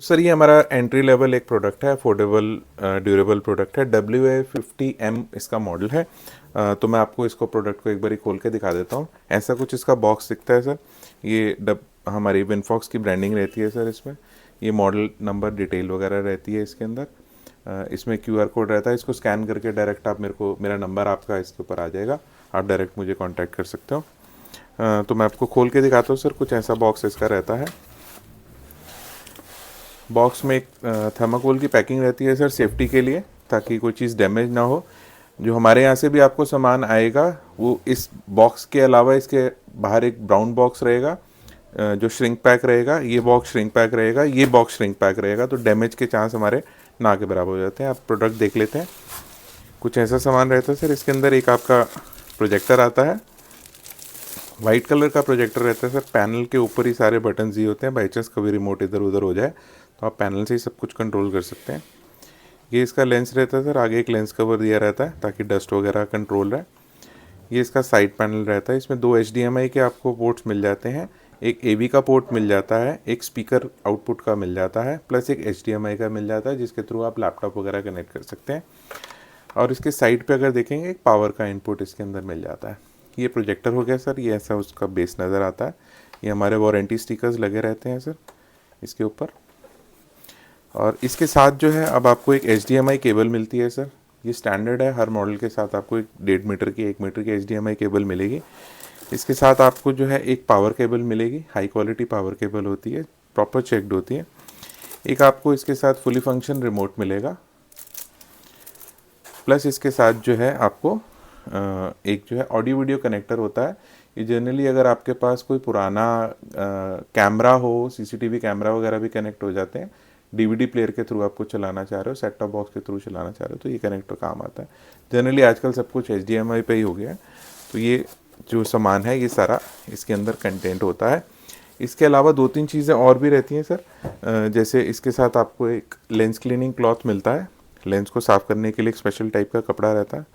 Sir ये हमारा entry level एक प्रोडक्ट है, अफोर्डेबल ड्यूरेबल प्रोडक्ट है। WA50M इसका मॉडल है। तो मैं आपको इसको प्रोडक्ट को एक बारी खोल के दिखा देता हूँ। ऐसा कुछ इसका बॉक्स दिखता है सर। ये हमारी विनफॉक्स की ब्रांडिंग रहती है सर इसमें। ये मॉडल नंबर डिटेल वगैरह रहती है इसके अंदर। इसमें QR कोड रहता है, इसको स्कैन करके डायरेक्ट आप मेरा नंबर आपका इसके ऊपर आ जाएगा, आप डायरेक्ट मुझे कॉन्टैक्ट कर सकते हो। तो मैं आपको खोल के दिखाता हूँ सर। कुछ ऐसा बॉक्स इसका रहता है। बॉक्स में एक थर्माकोल की पैकिंग रहती है सर, सेफ्टी के लिए, ताकि कोई चीज़ डैमेज ना हो। जो हमारे यहाँ से भी आपको सामान आएगा वो इस बॉक्स के अलावा इसके बाहर एक ब्राउन बॉक्स रहेगा जो श्रिंक पैक रहेगा। ये बॉक्स श्रिंक पैक रहेगा, ये बॉक्स श्रिंक पैक रहेगा। तो डैमेज के चांस हमारे ना के बराबर हो जाते हैं। आप प्रोडक्ट देख लेते हैं। कुछ ऐसा सामान रहता है सर। इसके अंदर एक आपका प्रोजेक्टर आता है, वाइट कलर का प्रोजेक्टर रहता है सर। पैनल के ऊपर ही सारे बटन ही होते हैं। बाई चांस कभी रिमोट इधर उधर हो जाए तो आप पैनल से ही सब कुछ कंट्रोल कर सकते हैं। ये इसका लेंस रहता है सर। आगे एक लेंस कवर दिया रहता है ताकि डस्ट वगैरह कंट्रोल रहे। ये इसका साइड पैनल रहता है। इसमें 2 HDMI के आपको पोर्ट्स मिल जाते हैं। एक AV का पोर्ट मिल जाता है, एक स्पीकर आउटपुट का मिल जाता है, प्लस एक HDMI का मिल जाता है जिसके थ्रू आप लैपटॉप वगैरह कनेक्ट कर सकते हैं। और इसके साइड पे अगर देखेंगे एक पावर का इनपुट इसके अंदर मिल जाता है। ये प्रोजेक्टर हो गया सर। ये ऐसा उसका बेस नज़र आता है। ये हमारे वारंटी स्टिकर्स लगे रहते हैं सर इसके ऊपर। और इसके साथ जो है अब आपको एक HDMI केबल मिलती है सर। ये स्टैंडर्ड है, हर मॉडल के साथ आपको एक 1.5 मीटर की 1 मीटर की HDMI केबल मिलेगी। इसके साथ आपको जो है एक पावर केबल मिलेगी। हाई क्वालिटी पावर केबल होती है, प्रॉपर चेक्ड होती है। एक आपको इसके साथ फुली फंक्शन रिमोट मिलेगा, प्लस इसके साथ जो है आपको एक जो है ऑडियो वीडियो कनेक्टर होता है। ये जनरली अगर आपके पास कोई पुराना कैमरा हो, CCTV कैमरा वगैरह भी कनेक्ट हो जाते हैं। DVD प्लेयर के थ्रू आपको चलाना चाह रहे हो, सेट टॉप बॉक्स के थ्रू चलाना चाह रहे हो तो ये कनेक्टर काम आता है। जनरली आजकल सब कुछ HDMI पे ही हो गया है। तो ये जो सामान है ये सारा इसके अंदर कंटेंट होता है। इसके अलावा 2-3 चीज़ें और भी रहती हैं सर। जैसे इसके साथ आपको एक लेंस क्लीनिंग क्लॉथ मिलता है। लेंस को साफ़ करने के लिए एक स्पेशल टाइप का कपड़ा रहता है,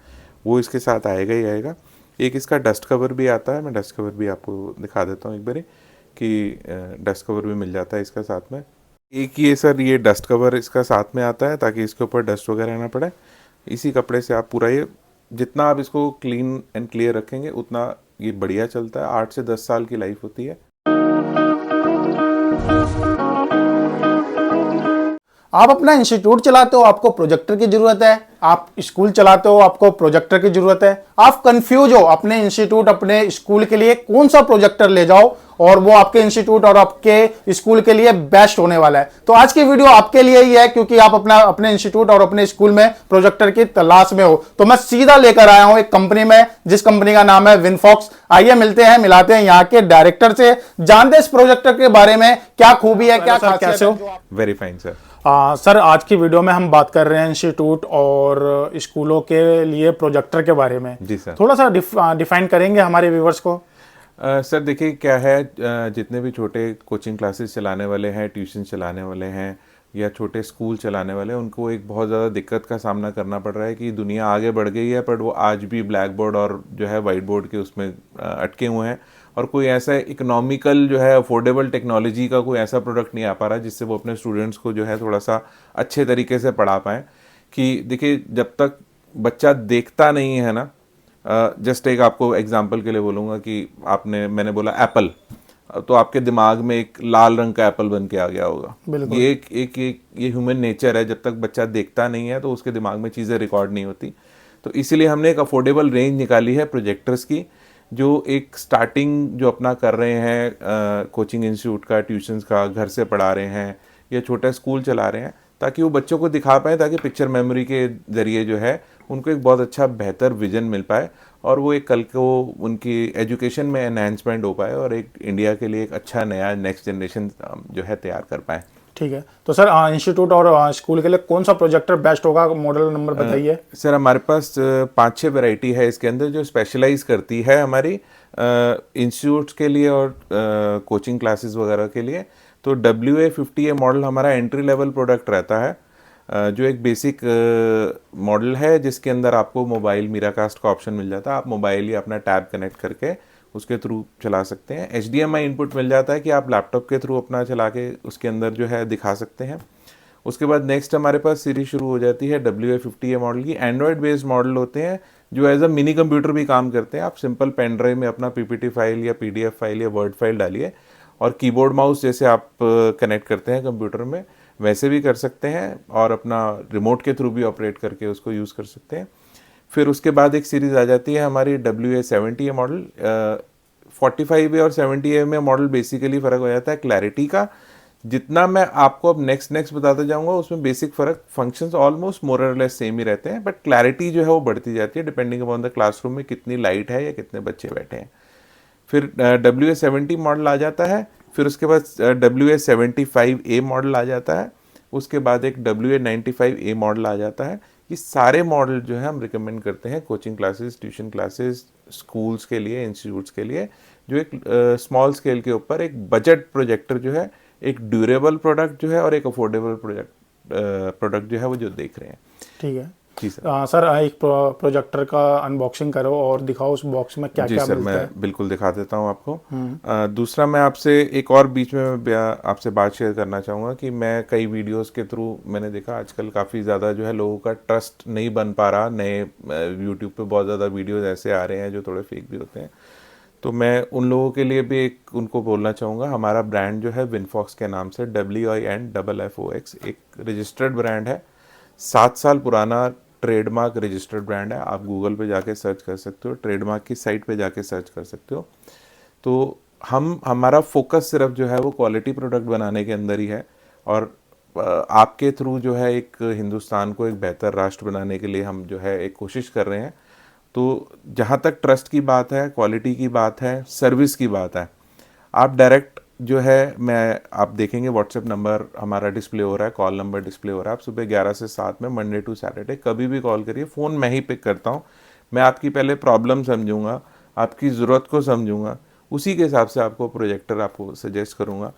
वो इसके साथ आएगा ही आएगा। एक इसका डस्ट कवर भी आता है। मैं डस्ट कवर भी आपको दिखा देता हूँ एक बारी कि डस्ट कवर भी मिल जाता है इसका साथ में। एक ये सर ये डस्ट कवर इसका साथ में आता है ताकि इसके ऊपर डस्ट वगैरह ना पड़े। इसी कपड़े से आप पूरा ये जितना आप इसको क्लीन एंड क्लियर रखेंगे उतना ये बढ़िया चलता है। 8 से 10 साल की लाइफ होती है। आप अपना इंस्टीट्यूट चलाते हो, आपको प्रोजेक्टर की जरूरत है। आप स्कूल चलाते हो, आपको प्रोजेक्टर की जरूरत है। आप कंफ्यूज हो अपने इंस्टीट्यूट अपने स्कूल के लिए कौन सा प्रोजेक्टर ले जाओ और वो आपके इंस्टीट्यूट और आपके स्कूल के लिए बेस्ट होने वाला है। तो आज की वीडियो आपके लिए ही है क्योंकि आप अपने इंस्टीट्यूट और अपने स्कूल में प्रोजेक्टर की तलाश में हो। तो मैं सीधा लेकर आया हूं एक कंपनी में जिस कंपनी का नाम है विनफॉक्स। आइए मिलाते हैं यहाँ के डायरेक्टर से, जानते हैं इस प्रोजेक्टर के बारे में क्या खूबी है, क्या खासियत है। कैसे हो? Very fine sir. सर आज की वीडियो में हम बात कर रहे हैं इंस्टीट्यूट और स्कूलों के लिए प्रोजेक्टर के बारे में। जी सर। थोड़ा सा डिफाइन करेंगे हमारे व्यूवर्स को। सर देखिए क्या है, जितने भी छोटे कोचिंग क्लासेस चलाने वाले हैं, ट्यूशन चलाने वाले हैं या छोटे स्कूल चलाने वाले हैं, उनको एक बहुत ज़्यादा दिक्कत का सामना करना पड़ रहा है कि दुनिया आगे बढ़ गई है पर वो आज भी ब्लैक बोर्ड और जो है वाइट बोर्ड के उसमें अटके हुए हैं। और कोई ऐसा इकोनॉमिकल जो है अफोर्डेबल टेक्नोलॉजी का कोई ऐसा प्रोडक्ट नहीं आ पा रहा जिससे वो अपने स्टूडेंट्स को जो है थोड़ा सा अच्छे तरीके से पढ़ा पाएँ। कि देखिए जब तक बच्चा देखता नहीं है ना, जस्ट एक आपको एग्जांपल के लिए बोलूँगा कि मैंने बोला एप्पल, तो आपके दिमाग में एक लाल रंग का एप्पल बन के आ गया होगा। ये ये ह्यूमन नेचर है। जब तक बच्चा देखता नहीं है तो उसके दिमाग में चीज़ें रिकॉर्ड नहीं होती। तो इसीलिए हमने एक अफोर्डेबल रेंज निकाली है प्रोजेक्टर्स की, जो एक स्टार्टिंग जो अपना कर रहे हैं कोचिंग इंस्टीट्यूट का, ट्यूशन्स का, घर से पढ़ा रहे हैं या छोटा स्कूल चला रहे हैं, ताकि वो बच्चों को दिखा पाएँ, ताकि पिक्चर मेमोरी के ज़रिए जो है उनको एक बहुत अच्छा बेहतर विजन मिल पाए और वो एक कल को उनकी एजुकेशन में एनहांसमेंट हो पाए और एक इंडिया के लिए एक अच्छा नया नेक्स्ट जनरेशन जो है तैयार कर पाए। ठीक है, तो सर इंस्टीट्यूट और स्कूल के लिए कौन सा प्रोजेक्टर बेस्ट होगा, मॉडल नंबर बताइए। सर हमारे पास 5-6 वैरायटी है इसके अंदर जो स्पेशलाइज करती है हमारी इंस्टीट्यूट्स के लिए और कोचिंग क्लासेस वगैरह के लिए। तो WA50A मॉडल हमारा एंट्री लेवल प्रोडक्ट रहता है, जो एक बेसिक मॉडल है जिसके अंदर आपको मोबाइल मीराकास्ट का ऑप्शन मिल जाता है। आप मोबाइल या अपना टैब कनेक्ट करके उसके थ्रू चला सकते हैं। HDMI इनपुट मिल जाता है कि आप लैपटॉप के थ्रू अपना चला के उसके अंदर जो है दिखा सकते हैं। उसके बाद नेक्स्ट हमारे पास सीरीज शुरू हो जाती है WA50A मॉडल की। एंड्रॉयड बेस्ड मॉडल होते हैं जो एज अ मिनी कंप्यूटर भी काम करते हैं। आप सिंपल पेन ड्राइव में अपना PPT फाइल या PDF फाइल या वर्ड फाइल डालिए और कीबोर्ड माउस जैसे आप कनेक्ट करते हैं कंप्यूटर में वैसे भी कर सकते हैं और अपना रिमोट के थ्रू भी ऑपरेट करके उसको यूज़ कर सकते हैं। फिर उसके बाद एक सीरीज़ आ जाती है हमारी WA70A मॉडल। 45A और 70A में मॉडल बेसिकली फ़र्क हो जाता है क्लैरिटी का। जितना मैं आपको अब नेक्स्ट बताता जाऊंगा उसमें बेसिक फ़र्क, फंक्शंस ऑलमोस्ट मोर और लेस सेम ही रहते हैं, बट क्लैरिटी जो है वो बढ़ती जाती है डिपेंडिंग अपॉन द क्लासरूम में कितनी लाइट है या कितने बच्चे बैठे हैं। फिर WA70 मॉडल आ जाता है। फिर उसके बाद WA75A मॉडल आ जाता है। उसके बाद एक WA95A मॉडल आ जाता है। ये सारे मॉडल जो है हम रिकमेंड करते हैं coaching classes, tuition classes, schools के लिए, इंस्टीट्यूट्स के लिए, जो एक स्मॉल स्केल के ऊपर एक बजट प्रोजेक्टर जो है, एक ड्यूरेबल प्रोडक्ट जो है और एक अफोर्डेबल प्रोडक्ट जो है वो जो देख रहे हैं। ठीक है जी सर। सर एक प्रोजेक्टर का अनबॉक्सिंग करो और दिखाओ उस बॉक्स में क्या जी क्या सर, मिलता मैं है। बिल्कुल दिखा देता हूँ आपको। दूसरा मैं आपसे एक और बीच में मैं आपसे बात शेयर करना चाहूँगा कि मैं कई वीडियोस के थ्रू मैंने देखा आजकल काफ़ी ज़्यादा जो है लोगों का ट्रस्ट नहीं बन पा रहा। नए यूट्यूब पे बहुत ज़्यादा वीडियोस ऐसे आ रहे हैं जो थोड़े फेक भी होते हैं। तो मैं उन लोगों के लिए भी एक उनको बोलना चाहूँगा, हमारा ब्रांड जो है विनफॉक्स के नाम से, WINFFOX, एक रजिस्टर्ड ब्रांड है। 7 साल पुराना ट्रेडमार्क रजिस्टर्ड ब्रांड है। आप गूगल पे जाके सर्च कर सकते हो, ट्रेडमार्क की साइट पे जाके सर्च कर सकते हो। तो हमारा फोकस सिर्फ जो है वो क्वालिटी प्रोडक्ट बनाने के अंदर ही है और आपके थ्रू जो है एक हिंदुस्तान को एक बेहतर राष्ट्र बनाने के लिए हम जो है एक कोशिश कर रहे हैं। तो जहाँ तक ट्रस्ट की बात है, क्वालिटी की बात है, सर्विस की बात है, आप डायरेक्ट जो है आप देखेंगे व्हाट्सएप नंबर हमारा डिस्प्ले हो रहा है, कॉल नंबर डिस्प्ले हो रहा है। आप सुबह 11 से 7 में मंडे टू सैटरडे कभी भी कॉल करिए, फ़ोन मैं ही पिक करता हूँ। मैं आपकी पहले प्रॉब्लम समझूंगा, आपकी ज़रूरत को समझूंगा, उसी के हिसाब से आपको प्रोजेक्टर आपको सजेस्ट करूँगा।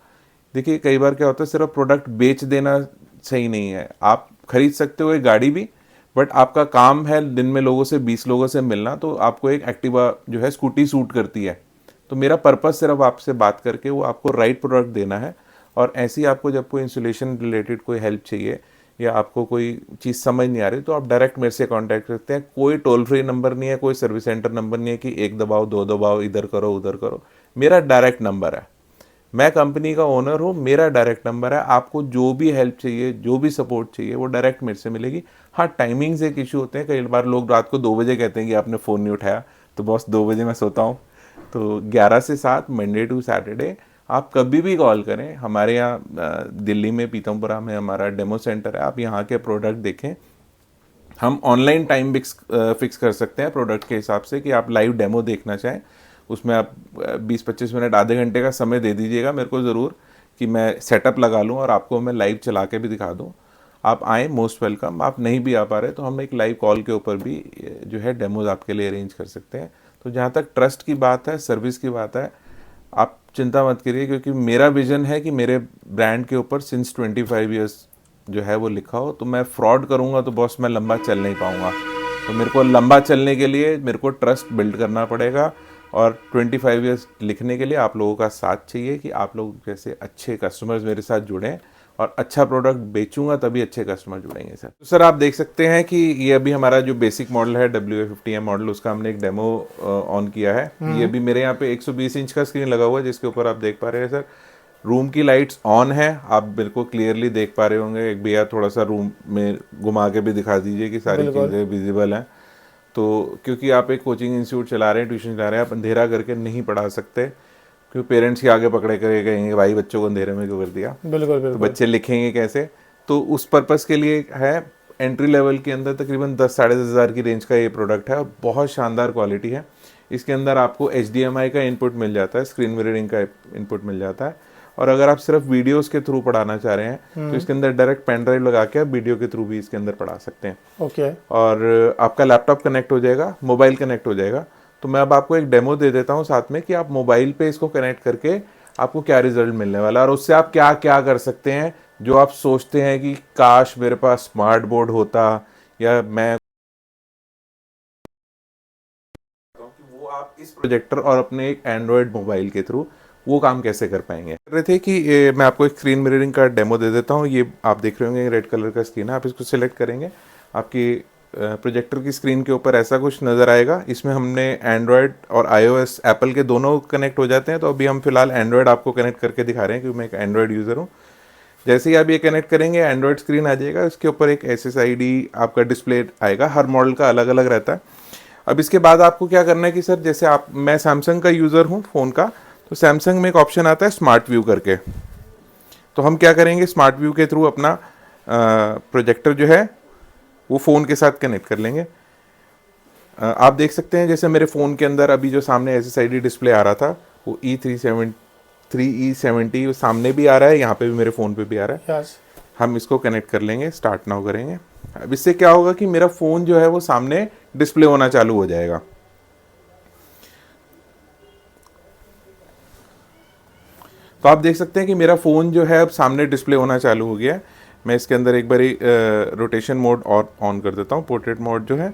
देखिए कई बार क्या होता है, सिर्फ प्रोडक्ट बेच देना सही नहीं है। आप खरीद सकते हो एक गाड़ी भी, बट आपका काम है दिन में लोगों से 20 लोगों से मिलना, तो आपको एक एक्टिवा जो है स्कूटी सूट करती है। तो मेरा पर्पस सिर्फ आपसे बात करके वो आपको राइट प्रोडक्ट देना है। और ऐसे ही आपको जब कोई इंसुलेशन रिलेटेड कोई हेल्प चाहिए या आपको कोई चीज़ समझ नहीं आ रही तो आप डायरेक्ट मेरे से कांटेक्ट करते हैं। कोई टोल फ्री नंबर नहीं है, कोई सर्विस सेंटर नंबर नहीं है कि एक दबाओ दो दबाओ, इधर करो उधर करो। मेरा डायरेक्ट नंबर है, मैं कंपनी का ओनर हूँ, मेरा डायरेक्ट नंबर है। आपको जो भी हेल्प चाहिए, जो भी सपोर्ट चाहिए, वो डायरेक्ट मेरे से मिलेगी। हाँ, टाइमिंग्स एक इशू होते हैं। कई बार लोग रात को 2 बजे कहते हैं कि आपने फ़ोन नहीं उठाया, तो बॉस 2 बजे मैं सोता हूँ। तो 11 से 7 मंडे टू सैटरडे आप कभी भी कॉल करें। हमारे यहाँ दिल्ली में पीतमपुरा में हमारा डेमो सेंटर है, आप यहाँ के प्रोडक्ट देखें। हम ऑनलाइन टाइम फिक्स कर सकते हैं प्रोडक्ट के हिसाब से कि आप लाइव डेमो देखना चाहें, उसमें आप 20-25 मिनट, आधे घंटे का समय दे दीजिएगा मेरे को ज़रूर, कि मैं सेटअप लगा लूँ और आपको मैं लाइव चला के भी दिखा दूँ। आप आएँ, मोस्ट वेलकम। आप नहीं भी आ पा रहे तो हम एक लाइव कॉल के ऊपर भी जो है डेमोज आपके लिए अरेंज कर सकते हैं। तो जहाँ तक ट्रस्ट की बात है, सर्विस की बात है, आप चिंता मत करिए, क्योंकि मेरा विजन है कि मेरे ब्रांड के ऊपर सिंस 25 ईयर्स जो है वो लिखा हो। तो मैं फ्रॉड करूँगा तो बॉस मैं लंबा चल नहीं पाऊँगा। तो मेरे को लंबा चलने के लिए मेरे को ट्रस्ट बिल्ड करना पड़ेगा और 25 ईयर्स लिखने के लिए आप लोगों का साथ चाहिए कि आप लोग जैसे अच्छे कस्टमर्स मेरे साथ जुड़ें और अच्छा प्रोडक्ट बेचूंगा तभी अच्छे कस्टमर जुड़ेंगे सर। तो सर आप देख सकते हैं कि ये अभी हमारा जो बेसिक मॉडल है WA50A मॉडल, उसका हमने एक डेमो ऑन किया है। ये अभी मेरे यहाँ पे 120 इंच का स्क्रीन लगा हुआ है जिसके ऊपर आप देख पा रहे हैं सर। रूम की लाइट्स ऑन है, आप बिल्कुल क्लियरली देख पा रहे होंगे। एक भैया थोड़ा सा रूम में घुमा के भी दिखा दीजिए कि सारी चीज़ें विजिबल हैं। तो क्योंकि आप एक कोचिंग इंस्टीट्यूट चला रहे हैं, ट्यूशन चला रहे हैं, आप अंधेरा करके नहीं पढ़ा सकते, क्योंकि पेरेंट्स के आगे पकड़े कर कहेंगे भाई बच्चों को अंधेरे में क्यों कर दिया। बिल्कुल तो बिल्कुल। बच्चे लिखेंगे कैसे। तो उस पर्पस के लिए है। एंट्री लेवल के अंदर तकरीबन 10-10.5 हज़ार की रेंज का ये प्रोडक्ट है और बहुत शानदार क्वालिटी है। इसके अंदर आपको HDMI का इनपुट मिल जाता है, स्क्रीन मिररिंग का इनपुट मिल जाता है। और अगर आप सिर्फ वीडियोस के थ्रू पढ़ाना चाह रहे हैं तो इसके अंदर डायरेक्ट पेन ड्राइव लगा के आप वीडियो के थ्रू भी इसके अंदर पढ़ा सकते हैं। ओके। और आपका लैपटॉप कनेक्ट हो जाएगा, मोबाइल कनेक्ट हो जाएगा। तो मैं अब आपको एक डेमो दे देता हूँ साथ में कि आप मोबाइल पे इसको कनेक्ट करके आपको क्या रिजल्ट मिलने वाला है और उससे आप क्या क्या कर सकते हैं जो आप सोचते हैं कि काश मेरे पास स्मार्ट बोर्ड होता, या मैं वो आप इस प्रोजेक्टर और अपने एक एंड्रॉयड मोबाइल के थ्रू वो काम कैसे कर पाएंगे। कर रहे थे कि मैं आपको एक स्क्रीन मिररिंग का डेमो दे देता हूँ। ये आप देख रहे होंगे रेड कलर का स्क्रीन है, आप इसको सिलेक्ट करेंगे, आपकी प्रोजेक्टर की स्क्रीन के ऊपर ऐसा कुछ नज़र आएगा। इसमें हमने एंड्रॉयड और आईओएस एप्पल के दोनों कनेक्ट हो जाते हैं, तो अभी हम फिलहाल एंड्रॉयड आपको कनेक्ट करके दिखा रहे हैं क्योंकि मैं एक एंड्रॉयड यूज़र हूँ। जैसे ही आप ये कनेक्ट करेंगे एंड्रॉयड स्क्रीन आ जाएगा, इसके ऊपर एक SSID आपका डिस्प्ले आएगा, हर मॉडल का अलग अलग रहता है। अब इसके बाद आपको क्या करना है कि सर जैसे मैं सैमसंग का यूज़र हूँ फ़ोन का, तो सैमसंग में एक ऑप्शन आता है स्मार्ट व्यू करके। तो हम क्या करेंगे, स्मार्ट व्यू के थ्रू अपना प्रोजेक्टर जो है वो फ़ोन के साथ कनेक्ट कर लेंगे। आप देख सकते हैं जैसे मेरे फ़ोन के अंदर अभी जो सामने SSID डिस्प्ले आ रहा था वो E370 सामने भी आ रहा है, यहाँ पे भी मेरे फ़ोन पे भी आ रहा है। यस हम इसको कनेक्ट कर लेंगे, स्टार्ट नाउ करेंगे। अब इससे क्या होगा कि मेरा फ़ोन जो है वो सामने डिस्प्ले होना चालू हो जाएगा। तो आप देख सकते हैं कि मेरा फ़ोन जो है अब सामने डिस्प्ले होना चालू हो गया है। मैं इसके अंदर एक बारी रोटेशन मोड और ऑन कर देता हूँ, पोर्ट्रेट मोड जो है।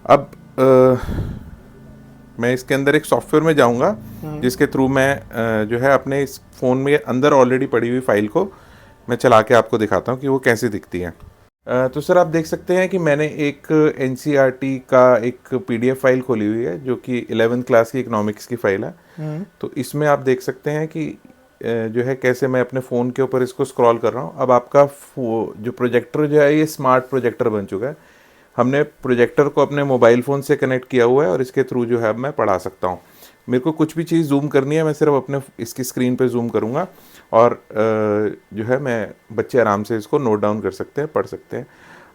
अब मैं इसके अंदर एक सॉफ्टवेयर में जाऊंगा जिसके थ्रू मैं जो है अपने इस फ़ोन में अंदर ऑलरेडी पड़ी हुई फाइल को मैं चला के आपको दिखाता हूँ कि वो कैसे दिखती है। तो सर आप देख सकते हैं कि मैंने एक NCERT का एक PDF फाइल खोली हुई है जो कि 11th क्लास की इकोनॉमिक्स की फाइल है। तो इसमें आप देख सकते हैं कि जो है कैसे मैं अपने फ़ोन के ऊपर इसको स्क्रॉल कर रहा हूँ। अब आपका जो प्रोजेक्टर जो है ये स्मार्ट प्रोजेक्टर बन चुका है। हमने प्रोजेक्टर को अपने मोबाइल फ़ोन से कनेक्ट किया हुआ है और इसके थ्रू जो है मैं पढ़ा सकता हूँ। मेरे को कुछ भी चीज़ जूम करनी है, मैं सिर्फ अपने इसकी स्क्रीन पे जूम करूँगा और जो है मैं बच्चे आराम से इसको नोट डाउन कर सकते हैं, पढ़ सकते हैं।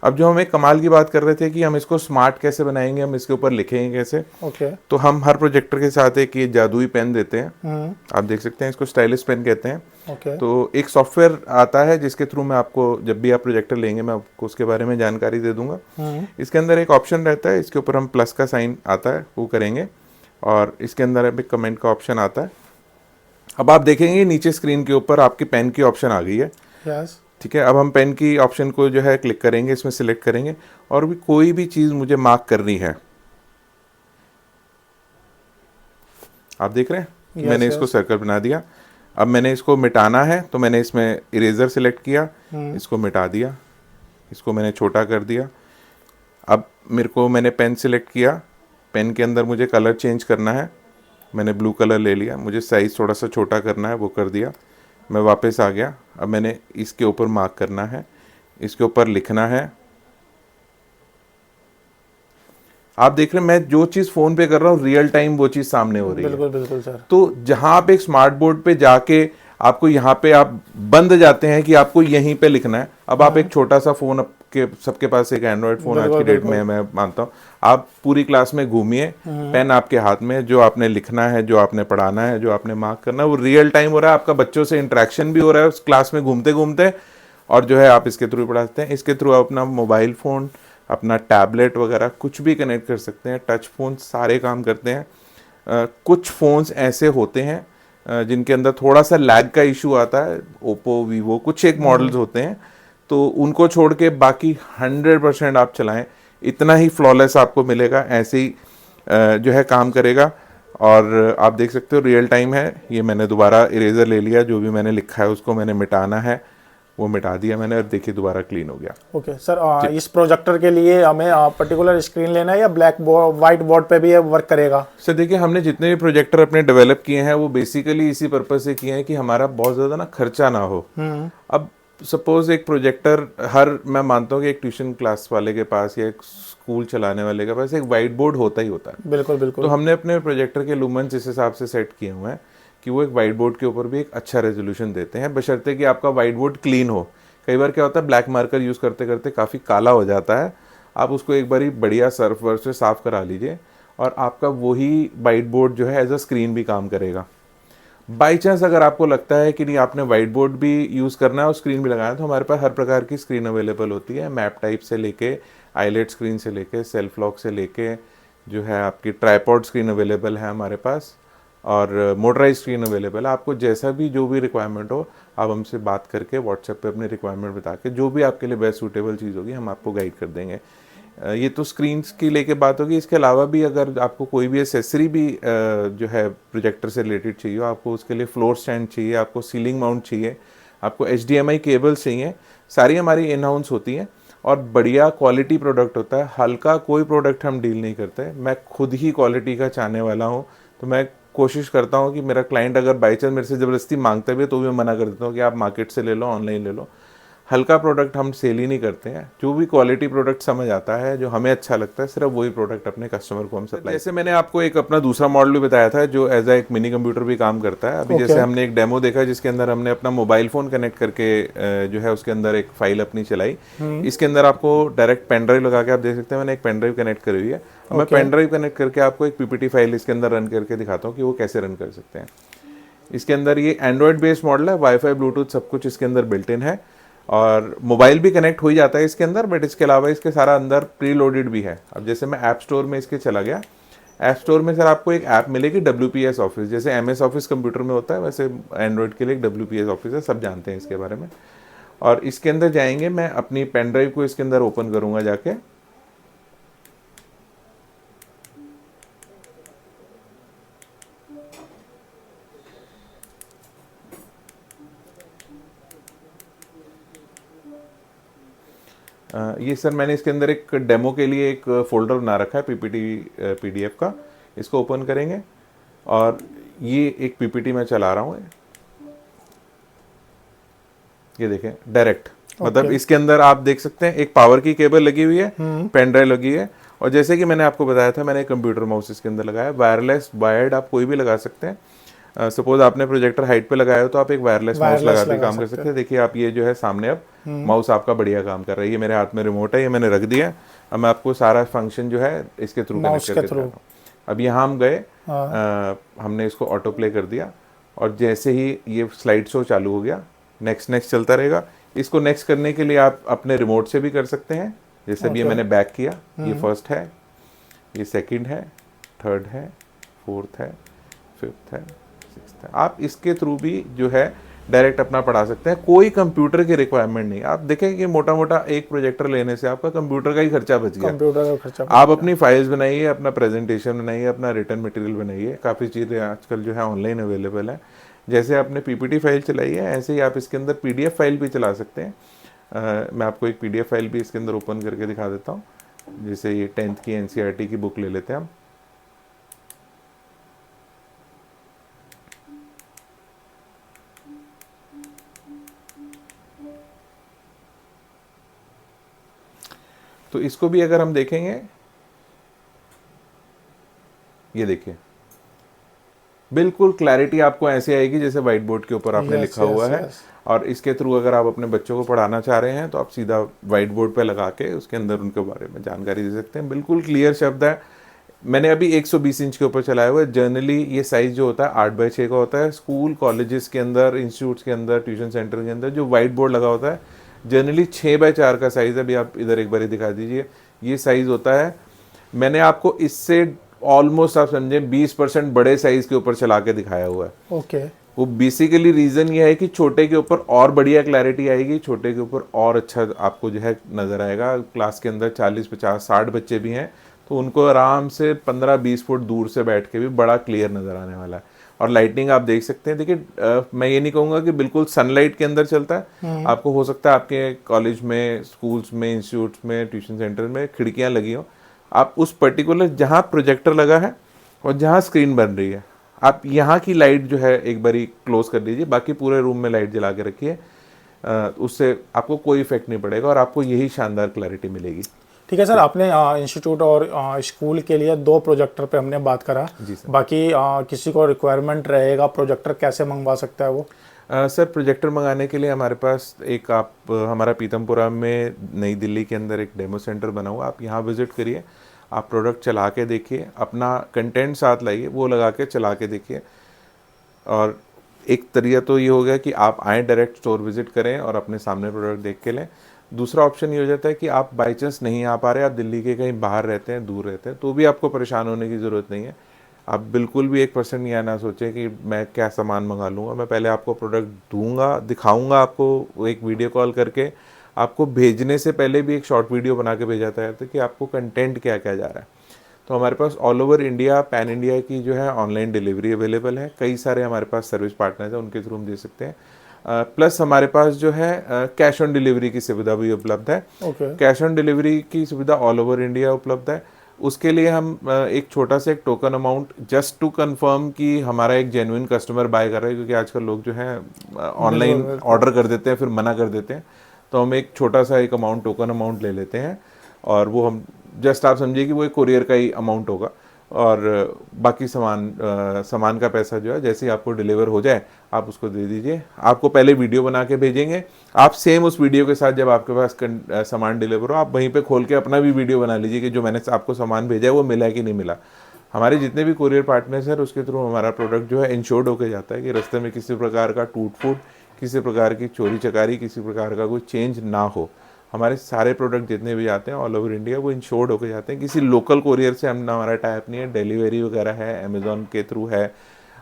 अब जो हम एक कमाल की बात कर रहे थे कि हम इसको स्मार्ट कैसे बनाएंगे, हम इसके ऊपर लिखेंगे कैसे। ओके तो हम हर प्रोजेक्टर के साथ एक ये जादुई पेन देते हैं, आप देख सकते हैं, इसको स्टाइलिश पेन कहते हैं। ओके तो एक सॉफ्टवेयर आता है जिसके थ्रू मैं आपको जब भी आप प्रोजेक्टर लेंगे मैं आपको उसके बारे में जानकारी दे दूंगा। इसके अंदर एक ऑप्शन रहता है, इसके ऊपर हम प्लस का साइन आता है वो करेंगे और इसके अंदर अभी कमेंट का ऑप्शन आता है। अब आप देखेंगे नीचे स्क्रीन के ऊपर आपकी पेन की ऑप्शन आ गई है। यस ठीक है, अब हम पेन की ऑप्शन को जो है क्लिक करेंगे, इसमें सिलेक्ट करेंगे और भी कोई भी चीज़ मुझे मार्क करनी है, आप देख रहे हैं कि मैंने इसको सर्कल बना दिया। अब मैंने इसको मिटाना है तो मैंने इसमें इरेजर सिलेक्ट किया, इसको मिटा दिया, इसको मैंने छोटा कर दिया। अब मैंने पेन सिलेक्ट किया, पेन के अंदर मुझे कलर चेंज करना है, मैंने ब्लू कलर ले लिया, मुझे साइज़ थोड़ा सा छोटा करना है वो कर दिया, मैं वापस आ गया। अब मैंने इसके ऊपर मार्क करना है, इसके ऊपर लिखना है। आप देख रहे हैं मैं जो चीज़ फ़ोन पे कर रहा हूँ रियल टाइम वो चीज़ सामने हो रही है। बिल्कुल बिल्कुल सर। तो जहां आप एक स्मार्ट बोर्ड पे जाके आपको यहाँ पे आप बंद जाते हैं कि आपको यहीं पे लिखना है, अब आप एक छोटा सा फोन के सबके पास एक एंड्रॉयड फोन आज की डेट में मैं मानता हूँ, आप पूरी क्लास में घूमिए, पेन आपके हाथ में, जो आपने लिखना है, जो आपने पढ़ाना है, जो आपने मार्क करना है वो रियल टाइम हो रहा है। आपका बच्चों से इंटरेक्शन भी हो रहा है उस क्लास में घूमते घूमते, और जो है आप इसके थ्रू पढ़ाते हैं। इसके थ्रू आप अपना मोबाइल फ़ोन, अपना टैबलेट वगैरह कुछ भी कनेक्ट कर सकते हैं, टच फोन सारे काम करते हैं। कुछ फ़ोन्स ऐसे होते हैं जिनके अंदर थोड़ा सा लैग का इशू आता है, ओप्पो, वीवो, कुछ एक मॉडल्स होते हैं, तो उनको छोड़ के बाकी 100% आप चलाएं, इतना ही फ्लॉलेस आपको मिलेगा, ऐसे ही जो है काम करेगा। और आप देख सकते हो रियल टाइम है। ये मैंने दोबारा इरेजर ले लिया, जो भी मैंने लिखा है उसको मैंने मिटाना है वो मिटा दिया मैंने, और देखिए दोबारा क्लीन हो गया। ओके सर, इस प्रोजेक्टर के लिए हमें पर्टिकुलर स्क्रीन लेना है या ब्लैक बोर्ड, वाइट बोर्ड पे भी ये वर्क करेगा? सर देखिए, हमने जितने भी प्रोजेक्टर अपने डेवलप किए हैं वो बेसिकली इसी पर्पज से किए हैं कि हमारा बहुत ज़्यादा ना खर्चा ना हो। अब सपोज एक प्रोजेक्टर मैं मानता हूँ कि एक ट्यूशन क्लास वाले के पास या एक स्कूल चलाने वाले के पास एक वाइट बोर्ड होता ही होता है। बिल्कुल बिल्कुल। तो हमने अपने प्रोजेक्टर के लुमेंस इस हिसाब से सेट किए हुए हैं कि वो एक वाइट बोर्ड के ऊपर भी एक अच्छा रेजोल्यूशन देते हैं, बशर्ते कि आपका वाइट बोर्ड क्लीन हो। कई बार क्या होता है, ब्लैक मार्कर यूज़ करते करते काफ़ी काला हो जाता है, आप उसको एक बारी बढ़िया सर्फ वर्फ से साफ़ करा लीजिए और आपका वही वाइट बोर्ड जो है एज अ स्क्रीन भी काम करेगा। बाई चांस अगर आपको लगता है कि नहीं आपने वाइट बोर्ड भी यूज़ करना है और स्क्रीन भी लगाना है, तो हमारे पास हर प्रकार की स्क्रीन अवेलेबल होती है, मैप टाइप से लेके आईलेट स्क्रीन से लेके सेल्फ लॉक से लेके जो है आपकी ट्राईपॉड स्क्रीन अवेलेबल है हमारे पास, और मोटराइज स्क्रीन अवेलेबल है। आपको जैसा भी जो भी रिक्वायरमेंट हो आप हमसे बात करके व्हाट्सएप पे अपनी रिक्वायरमेंट बता के जो भी आपके लिए बेस्ट सूटेबल चीज़ होगी हम आपको गाइड कर देंगे। ये तो स्क्रीन्स की लेके बात होगी। इसके अलावा भी अगर आपको कोई भी एसेसरी भी जो है प्रोजेक्टर से रिलेटेड चाहिए, आपको उसके लिए फ्लोर स्टैंड चाहिए, आपको सीलिंग माउंट चाहिए, आपको HDMI केबल्स चाहिए, सारी हमारी इन हाउस होती हैं और बढ़िया क्वालिटी प्रोडक्ट होता है। हल्का कोई प्रोडक्ट हम डील नहीं करते। मैं खुद ही क्वालिटी का चाहने वाला हूँ, तो मैं कोशिश करता हूँ कि मेरा क्लाइंट अगर बाई चांस मेरे से ज़बरदस्ती मांगता भी है तो भी मैं मना कर देता हूँ कि आप मार्केट से ले लो, ऑनलाइन ले लो। हल्का प्रोडक्ट हम सेल ही नहीं करते हैं। जो भी क्वालिटी प्रोडक्ट समझ आता है, जो हमें अच्छा लगता है, सिर्फ वही प्रोडक्ट अपने कस्टमर को हम सप्लाई। जैसे मैंने आपको एक अपना दूसरा मॉडल भी बताया था जो एज एक मिनी कंप्यूटर भी काम करता है। अभी जैसे हमने एक डेमो देखा जिसके अंदर हमने अपना मोबाइल फ़ोन कनेक्ट करके जो है उसके अंदर एक फाइल अपनी चलाई। इसके अंदर आपको डायरेक्ट पेन ड्राइव लगा के आप देख सकते हैं, मैंने एक पेन ड्राइव कनेक्ट करी हुई है। मैं पेन ड्राइव कनेक्ट करके आपको एक PPT फाइल इसके अंदर रन करके दिखाता हूँ कि वो कैसे रन कर सकते हैं। इसके अंदर ये एंड्रॉयड बेस्ड मॉडल है, वाईफाई ब्लूटूथ सब कुछ इसके अंदर बिल्ट इन है और मोबाइल भी कनेक्ट हो ही जाता है इसके अंदर। बट इसके अलावा इसके सारा अंदर प्री लोडेड भी है। अब जैसे मैं ऐप स्टोर में इसके चला गया, ऐप स्टोर में सर आपको एक ऐप मिलेगी WPS ऑफिस, जैसे MS ऑफिस कंप्यूटर में होता है वैसे एंड्रॉयड के लिए एक WPS ऑफिस है, सब जानते हैं इसके बारे में। और इसके अंदर जाएंगे, मैं अपनी पेन ड्राइव को इसके अंदर ओपन करूंगा जाके। ये सर मैंने इसके अंदर एक डेमो के लिए एक फोल्डर बना रखा है PPT PDF का। इसको ओपन करेंगे और ये एक PPT मैं चला रहा हूँ। ये देखें डायरेक्ट, मतलब इसके अंदर आप देख सकते हैं एक पावर की केबल लगी हुई है, पेन ड्राइव लगी है और जैसे कि मैंने आपको बताया था मैंने कंप्यूटर माउस इसके अंदर लगाया। वायरलेस वायर्ड आप कोई भी लगा सकते हैं। सपोज आपने प्रोजेक्टर हाइट पे लगाया हो तो आप एक वायरलेस माउस लगा के काम कर सकते हैं। देखिए आप ये जो है सामने अब माउस आपका बढ़िया काम कर रहा है। ये मेरे हाथ में रिमोट है, ये मैंने रख दिया। अब मैं आपको सारा फंक्शन जो है इसके थ्रू कनेक्ट करके दिखाता हूँ। अब यहाँ हम गए, हमने इसको ऑटो प्ले कर दिया और जैसे ही ये स्लाइड शो चालू हो गया, नेक्स्ट नेक्स्ट चलता रहेगा। इसको नेक्स्ट करने के लिए आप अपने रिमोट से भी कर सकते हैं। जैसे भी ये मैंने बैक किया, ये फर्स्ट है, ये सेकंड है, थर्ड है, फोर्थ है, फिफ्थ है, सिक्स्थ है। आप इसके थ्रू भी जो है डायरेक्ट अपना पढ़ा सकते हैं। कोई कंप्यूटर की रिक्वायरमेंट नहीं। आप देखें कि मोटा मोटा एक प्रोजेक्टर लेने से आपका कंप्यूटर का ही खर्चा बच गया। कंप्यूटर का खर्चा आप अपनी फाइल्स बनाइए, अपना प्रेजेंटेशन बनाइए, अपना रिटर्न मटेरियल बनाइए। काफ़ी चीज़ें आजकल जो है ऑनलाइन अवेलेबल है। जैसे आपने PPT फाइल चलाई है ऐसे ही आप इसके अंदर PDF फाइल भी चला सकते हैं। मैं आपको एक PDF फाइल भी इसके अंदर ओपन करके दिखा देता हूँ। जैसे ये 10th की NCERT की बुक ले लेते हैं हम। तो इसको भी अगर हम देखेंगे, ये देखिए बिल्कुल क्लैरिटी आपको ऐसे आएगी जैसे व्हाइट बोर्ड के ऊपर आपने लिखा हुआ है। और इसके थ्रू अगर आप अपने बच्चों को पढ़ाना चाह रहे हैं तो आप सीधा व्हाइट बोर्ड पे लगा के उसके अंदर उनके बारे में जानकारी दे सकते हैं। बिल्कुल क्लियर शब्द है। मैंने अभी 120 इंच के ऊपर चलाया हुआ है। जनरली ये साइज़ जो होता है 8x6 का होता है। स्कूल कॉलेजेस के अंदर, इंस्टीट्यूट्स के अंदर, ट्यूशन सेंटर के अंदर जो व्हाइट बोर्ड लगा होता है जनरली 6x4 का साइज़ है। अभी आप इधर एक बार दिखा दीजिए, ये साइज़ होता है। मैंने आपको इससे ऑलमोस्ट आप समझे 20% बड़े साइज के ऊपर चला के दिखाया हुआ है। ओके वो बेसिकली रीजन ये है कि छोटे के ऊपर और बढ़िया क्लैरिटी आएगी, छोटे के ऊपर और अच्छा आपको जो है नजर आएगा। क्लास के अंदर 40, 50, 60 बच्चे भी हैं तो उनको आराम से 15-20 फुट दूर से बैठ के भी बड़ा क्लियर नजर आने वाला है। और लाइटिंग आप देख सकते हैं। देखिए मैं ये नहीं कहूँगा कि बिल्कुल सनलाइट के अंदर चलता है। आपको हो सकता है आपके कॉलेज में, स्कूल्स में, इंस्टीट्यूट्स में, ट्यूशन सेंटर में खिड़कियाँ लगी हो, आप उस पर्टिकुलर जहाँ प्रोजेक्टर लगा है और जहाँ स्क्रीन बन रही है आप यहाँ की लाइट जो है एक बारी क्लोज कर दीजिए, बाकी पूरे रूम में लाइट जला के रखिए। उससे आपको कोई इफेक्ट नहीं पड़ेगा और आपको यही शानदार क्लैरिटी मिलेगी। ठीक है सर, आपने इंस्टीट्यूट और स्कूल के लिए 2 प्रोजेक्टर पे हमने बात करा। बाकी किसी को रिक्वायरमेंट रहेगा प्रोजेक्टर कैसे मंगवा सकता है वो? सर प्रोजेक्टर मंगाने के लिए हमारे पास एक हमारा पीतमपुरा में नई दिल्ली के अंदर एक डेमो सेंटर बना हुआ, आप यहाँ विज़िट करिए, आप प्रोडक्ट चला के देखिए, अपना कंटेंट साथ लाइए, वो लगा के चला के देखिए। और एक तरीका तो ये हो गया कि आप आएँ डायरेक्ट स्टोर विज़िट करें और अपने सामने प्रोडक्ट देख के लें। दूसरा ऑप्शन ये हो जाता है कि आप बाई चांस नहीं आ पा रहे, आप दिल्ली के कहीं बाहर रहते हैं, दूर रहते हैं, तो भी आपको परेशान होने की ज़रूरत नहीं है। आप बिल्कुल भी 1% यह ना सोचें कि मैं क्या सामान मंगा लूँगा। मैं पहले आपको प्रोडक्ट दूंगा, दिखाऊंगा आपको एक वीडियो कॉल करके, आपको भेजने से पहले भी एक शॉर्ट वीडियो बना के भेजा जाता है कि आपको कंटेंट क्या क्या जा रहा है। तो हमारे पास all over India, pan India की जो है ऑनलाइन डिलीवरी अवेलेबल है। कई सारे हमारे पास सर्विस पार्टनर्स हैं, उनके थ्रू हम दे सकते हैं। प्लस हमारे पास जो है कैश ऑन डिलीवरी की सुविधा भी उपलब्ध है। कैश ऑन डिलीवरी की सुविधा ऑल ओवर इंडिया उपलब्ध है। उसके लिए हम एक छोटा सा एक token amount just to confirm कि हमारा एक जेन्युइन कस्टमर बाय कर रहा है, क्योंकि आजकल लोग जो है ऑनलाइन ऑर्डर कर देते हैं फिर मना कर देते हैं। तो हम एक छोटा सा एक अमाउंट, टोकन अमाउंट ले लेते हैं, और वो हम जस्ट आप समझिए कि वो एक कुरियर का ही अमाउंट होगा, और बाकी सामान का पैसा जो है जैसे ही आपको डिलीवर हो जाए आप उसको दे दीजिए। आपको पहले वीडियो बना के भेजेंगे, आप सेम उस वीडियो के साथ जब आपके पास सामान डिलीवर हो आप वहीं पे खोल के अपना भी वीडियो बना लीजिए कि जो मैंने आपको सामान भेजा है वो मिला कि नहीं मिला। हमारे जितने भी कुरियर पार्टनर्स हैं उसके थ्रू हमारा प्रोडक्ट जो है इंश्योर्ड होकर जाता है कि रास्ते में किसी प्रकार का टूट फूट, किसी प्रकार की चोरी चकारी, किसी प्रकार का कोई चेंज ना हो। हमारे सारे प्रोडक्ट जितने भी आते हैं ऑल ओवर इंडिया वो इंश्योर्ड होकर जाते हैं। किसी लोकल कोरियर से हम हमारा टाइप नहीं है, डिलीवरी वगैरह है अमेज़ॉन के थ्रू है,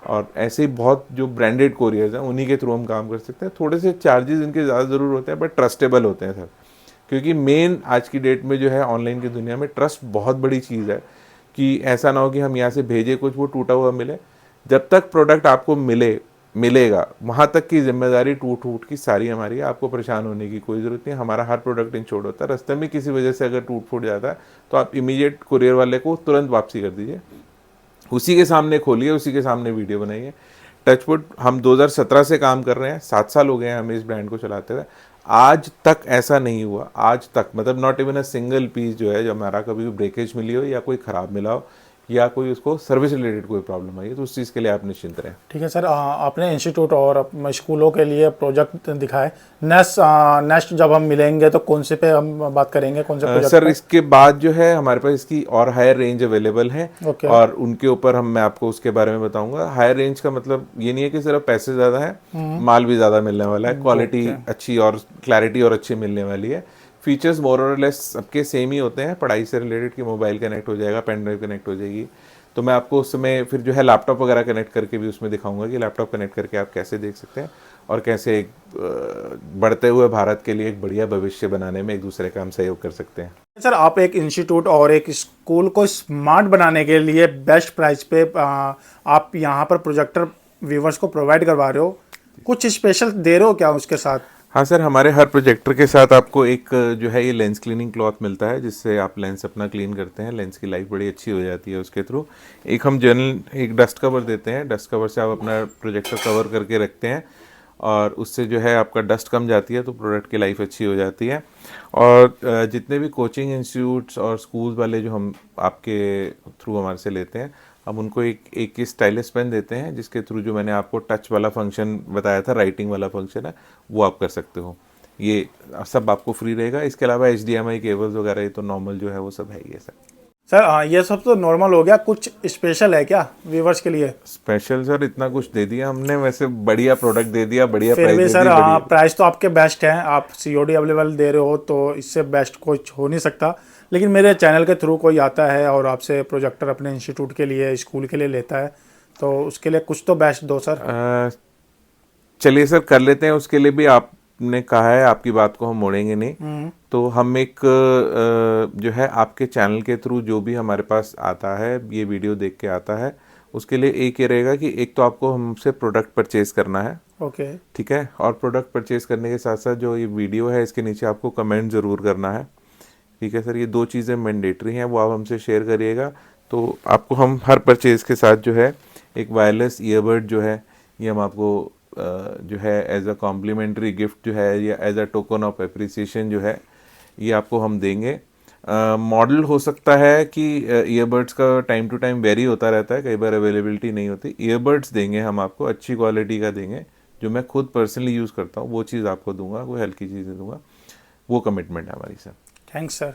और ऐसे ही बहुत जो ब्रांडेड कोरियर्स हैं उन्हीं के थ्रू हम काम कर सकते हैं। थोड़े से चार्जेस इनके ज़्यादा ज़रूर होते हैं बट ट्रस्टेबल होते हैं सर, क्योंकि मेन आज की डेट में जो है ऑनलाइन की दुनिया में ट्रस्ट बहुत बड़ी चीज़ है। कि ऐसा ना हो कि हम यहाँ से भेजे कुछ वो टूटा हुआ मिले। जब तक प्रोडक्ट आपको मिलेगा वहाँ तक की जिम्मेदारी टूट की सारी हमारी है। आपको परेशान होने की कोई ज़रूरत नहीं, हमारा हर प्रोडक्ट इंश्योर्ड होता है। रास्ते में किसी वजह से अगर टूट फूट जाता है तो आप इमीडिएट कुरियर वाले को तुरंत वापसी कर दीजिए, उसी के सामने खोलिए, उसी के सामने वीडियो बनाइए। टचवुड हम 2017 से काम कर रहे हैं, 7 साल हो गए हैं हमें इस ब्रांड को चलाते हुए। आज तक ऐसा नहीं हुआ, आज तक मतलब not even a single piece जो है जो हमारा कभी भी ब्रेकेज मिली हो या कोई ख़राब मिला हो या कोई उसको सर्विस रिलेटेड कोई प्रॉब्लम आई है, तो उस चीज़ के लिए आप निश्चिंत रहें। ठीक है सर, आपने इंस्टीट्यूट और स्कूलों के लिए प्रोजेक्ट दिखाए। नेक्स्ट जब हम मिलेंगे तो कौन से पे हम बात करेंगे, कौन से प्रोजेक्ट सर इसके बाद जो है हमारे पास इसकी और हायर रेंज अवेलेबल है। और उनके ऊपर मैं आपको उसके बारे में बताऊंगा। हायर रेंज का मतलब ये नहीं है कि सिर्फ पैसे ज़्यादा है, माल भी ज़्यादा मिलने वाला है, क्वालिटी अच्छी और क्लैरिटी और अच्छी मिलने वाली है। फीचर्स मोर और लेस सबके सेम ही होते हैं। पढ़ाई से रिलेटेड कि मोबाइल कनेक्ट हो जाएगा, पेन ड्राइव कनेक्ट हो जाएगी, तो मैं आपको उस समय फिर जो है लैपटॉप वगैरह कनेक्ट करके भी उसमें दिखाऊंगा कि लैपटॉप कनेक्ट करके आप कैसे देख सकते हैं और कैसे एक बढ़ते हुए भारत के लिए एक बढ़िया भविष्य बनाने में एक दूसरे का हम सहयोग कर सकते हैं। सर आप एक इंस्टीट्यूट और एक स्कूल को स्मार्ट बनाने के लिए बेस्ट प्राइस पे आप यहाँ पर प्रोजेक्टर व्यूवर्स को प्रोवाइड करवा रहे हो, कुछ स्पेशल दे रहे हो क्या उसके साथ? हाँ सर, हमारे हर प्रोजेक्टर के साथ आपको एक जो है ये लेंस क्लीनिंग क्लॉथ मिलता है, जिससे आप लेंस अपना क्लीन करते हैं। लेंस की लाइफ बड़ी अच्छी हो जाती है उसके थ्रू। एक हम जनरल एक डस्ट कवर देते हैं, डस्ट कवर से आप अपना प्रोजेक्टर कवर करके रखते हैं और उससे जो है आपका डस्ट कम जाती है तो प्रोडक्ट की लाइफ अच्छी हो जाती है। और जितने भी कोचिंग इंस्टीट्यूट्स और स्कूल वाले जो हम आपके थ्रू हमारे से लेते हैं, हम उनको एक स्टाइलिश पेन देते हैं जिसके थ्रू जो मैंने आपको टच वाला फंक्शन बताया था, राइटिंग वाला फंक्शन है, वो आप कर सकते हो। ये सब आपको फ्री रहेगा। इसके अलावा HDMI केबल्स वगैरह ये तो नॉर्मल जो है वो सब है ही है सर। सर ये सब तो नॉर्मल हो गया, कुछ स्पेशल है क्या व्यूवर्स के लिए? स्पेशल सर इतना कुछ दे दिया हमने, वैसे बढ़िया प्रोडक्ट दे दिया, बढ़िया फिर प्राइस भी दे सर दी। प्राइस तो आपके बेस्ट हैं, आप COD अवेलेबल दे रहे हो तो इससे बेस्ट कुछ हो नहीं सकता। लेकिन मेरे चैनल के थ्रू कोई आता है और आपसे प्रोजेक्टर अपने इंस्टीट्यूट के लिए, स्कूल के लिए लेता है, तो उसके लिए कुछ तो बेस्ट दो सर। चलिए सर कर लेते हैं। उसके लिए भी आपने कहा है, आपकी बात को हम मोड़ेंगे नहीं। तो हम एक जो है आपके चैनल के थ्रू जो भी हमारे पास आता है, ये वीडियो देख के आता है, उसके लिए एक ये रहेगा कि एक तो आपको हमसे प्रोडक्ट परचेज करना है। ओके ठीक है। और प्रोडक्ट परचेज करने के साथ साथ जो ये वीडियो है इसके नीचे आपको कमेंट ज़रूर करना है। ठीक है सर, ये 2 चीज़ें मैंडेटरी हैं, वो आप हमसे शेयर करिएगा। तो आपको हम हर परचेज के साथ जो है एक वायरलेस ईयरबड जो है ये हम आपको जो है एज अ कॉम्प्लीमेंट्री गिफ्ट जो है या as a token of appreciation जो है ये आपको हम देंगे। मॉडल हो सकता है कि ईयरबड्स का टाइम टू टाइम वेरी होता रहता है, कई बार अवेलेबिलिटी नहीं होती। ईयरबड्स देंगे हम आपको, अच्छी क्वालिटी का देंगे, जो मैं खुद पर्सनली यूज़ करता हूँ वो चीज़ आपको दूंगा, वो हल्की चीज़ें दूंगा, वो कमिटमेंट है हमारी सर। Thanks sir.